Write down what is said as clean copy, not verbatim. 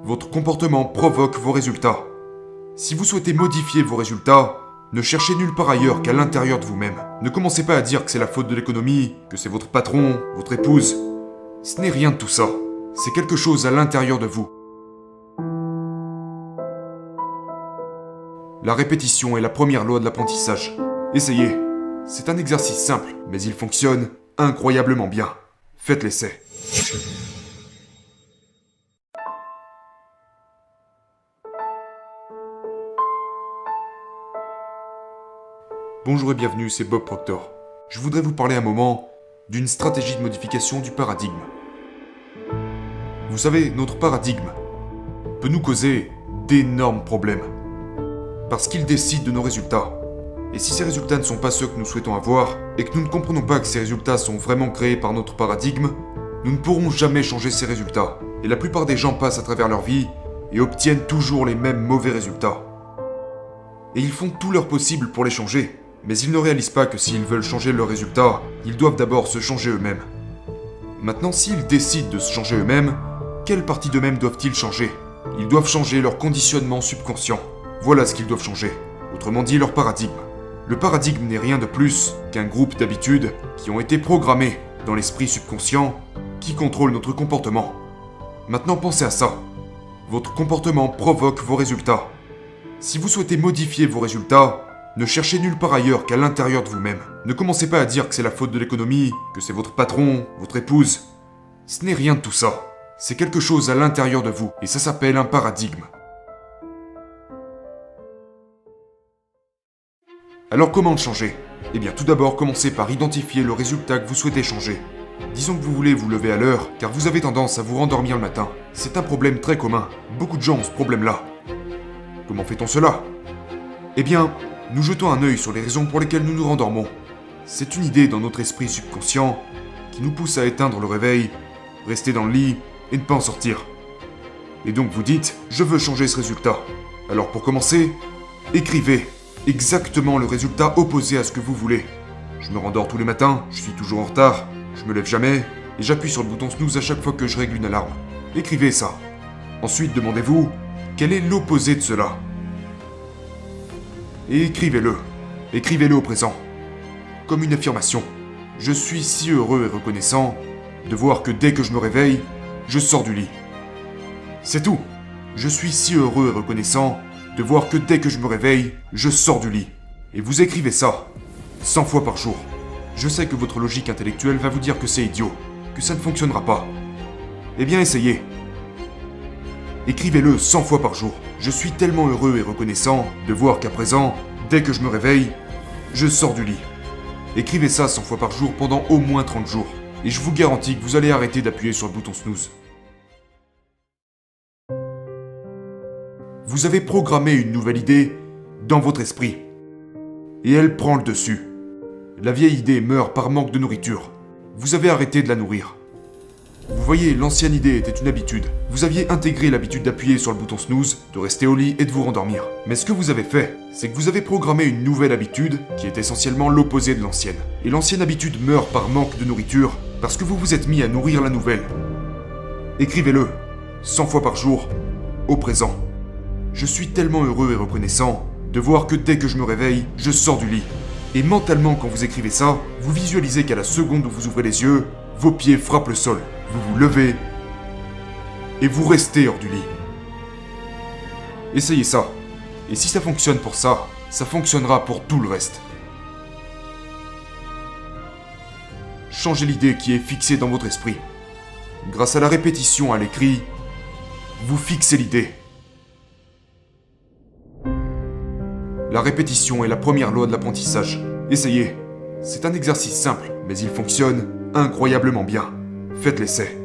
Votre comportement provoque vos résultats. Si vous souhaitez modifier vos résultats, ne cherchez nulle part ailleurs qu'à l'intérieur de vous-même. Ne commencez pas à dire que c'est la faute de l'économie, que c'est votre patron, votre épouse. Ce n'est rien de tout ça. C'est quelque chose à l'intérieur de vous. La répétition est la première loi de l'apprentissage. Essayez. C'est un exercice simple, mais il fonctionne incroyablement bien. Faites l'essai. Bonjour et bienvenue, c'est Bob Proctor. Je voudrais vous parler un moment d'une stratégie de modification du paradigme. Vous savez, notre paradigme peut nous causer d'énormes problèmes. Parce qu'il décide de nos résultats. Et si ces résultats ne sont pas ceux que nous souhaitons avoir, et que nous ne comprenons pas que ces résultats sont vraiment créés par notre paradigme, nous ne pourrons jamais changer ces résultats. Et la plupart des gens passent à travers leur vie et obtiennent toujours les mêmes mauvais résultats. Et ils font tout leur possible pour les changer. Mais ils ne réalisent pas que s'ils veulent changer leurs résultats, ils doivent d'abord se changer eux-mêmes. Maintenant, s'ils décident de se changer eux-mêmes, quelle partie d'eux-mêmes doivent-ils changer? Ils doivent changer leur conditionnement subconscient. Voilà ce qu'ils doivent changer. Autrement dit, leur paradigme. Le paradigme n'est rien de plus qu'un groupe d'habitudes qui ont été programmées dans l'esprit subconscient qui contrôle notre comportement. Maintenant, pensez à ça. Votre comportement provoque vos résultats. Si vous souhaitez modifier vos résultats, ne cherchez nulle part ailleurs qu'à l'intérieur de vous-même. Ne commencez pas à dire que c'est la faute de l'économie, que c'est votre patron, votre épouse. Ce n'est rien de tout ça. C'est quelque chose à l'intérieur de vous, et ça s'appelle un paradigme. Alors comment le changer? Eh bien tout d'abord, commencez par identifier le résultat que vous souhaitez changer. Disons que vous voulez vous lever à l'heure, car vous avez tendance à vous rendormir le matin. C'est un problème très commun. Beaucoup de gens ont ce problème-là. Comment fait-on cela? Eh bien, nous jetons un œil sur les raisons pour lesquelles nous nous rendormons. C'est une idée dans notre esprit subconscient qui nous pousse à éteindre le réveil, rester dans le lit et ne pas en sortir. Et donc vous dites, je veux changer ce résultat. Alors pour commencer, écrivez exactement le résultat opposé à ce que vous voulez. Je me rendors tous les matins, je suis toujours en retard, je me lève jamais, et j'appuie sur le bouton snooze à chaque fois que je règle une alarme. Écrivez ça. Ensuite demandez-vous, quel est l'opposé de cela? Et écrivez-le. Écrivez-le au présent. Comme une affirmation. Je suis si heureux et reconnaissant de voir que dès que je me réveille, je sors du lit. C'est tout. Je suis si heureux et reconnaissant de voir que dès que je me réveille, je sors du lit. Et vous écrivez ça 100 fois par jour. Je sais que votre logique intellectuelle va vous dire que c'est idiot, que ça ne fonctionnera pas. Eh bien essayez. Écrivez-le 100 fois par jour. Je suis tellement heureux et reconnaissant de voir qu'à présent, dès que je me réveille, je sors du lit. Écrivez ça 100 fois par jour pendant au moins 30 jours. Et je vous garantis que vous allez arrêter d'appuyer sur le bouton snooze. Vous avez programmé une nouvelle idée dans votre esprit. Et elle prend le dessus. La vieille idée meurt par manque de nourriture. Vous avez arrêté de la nourrir. Vous voyez, l'ancienne idée était une habitude. Vous aviez intégré l'habitude d'appuyer sur le bouton snooze, de rester au lit et de vous rendormir. Mais ce que vous avez fait, c'est que vous avez programmé une nouvelle habitude qui est essentiellement l'opposé de l'ancienne. Et l'ancienne habitude meurt par manque de nourriture parce que vous vous êtes mis à nourrir la nouvelle. Écrivez-le 100 fois par jour, au présent. Je suis tellement heureux et reconnaissant de voir que dès que je me réveille, je sors du lit. Et mentalement, quand vous écrivez ça, vous visualisez qu'à la seconde où vous ouvrez les yeux, vos pieds frappent le sol. Vous vous levez et vous restez hors du lit. Essayez ça. Et si ça fonctionne pour ça, ça fonctionnera pour tout le reste. Changez l'idée qui est fixée dans votre esprit. Grâce à la répétition à l'écrit, vous fixez l'idée. La répétition est la première loi de l'apprentissage. Essayez. C'est un exercice simple, mais il fonctionne incroyablement bien. Faites l'essai.